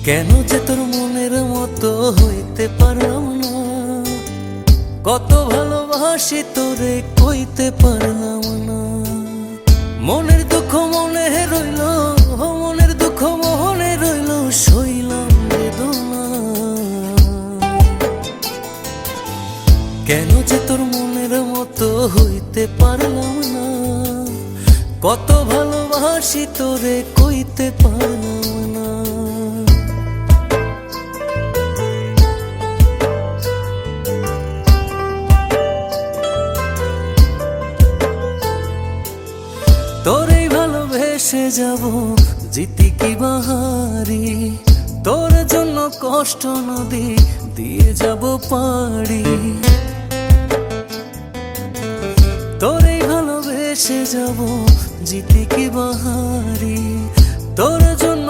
কেন যে তোর মনের মতো হইতে পারলাম না, কত ভালোবাসি তোরে কইতে পারলাম না। মনের দুঃখ মনে রইল, মনের দুঃখ মনে রইল, সইলাম বেদনা। কেন যে তোর মনের মতো হইতে পারলাম না, কত ভালোবাসি তোরে কইতে পারলাম না। তোরেই ভালোবেসে যাব জিতি কি বাহারি, তোর জন্য কষ্ট নদী দিয়ে যাব পাড়ি। তোরেই ভালোবেসে যাব জিতি কি বাহারি, তোর জন্য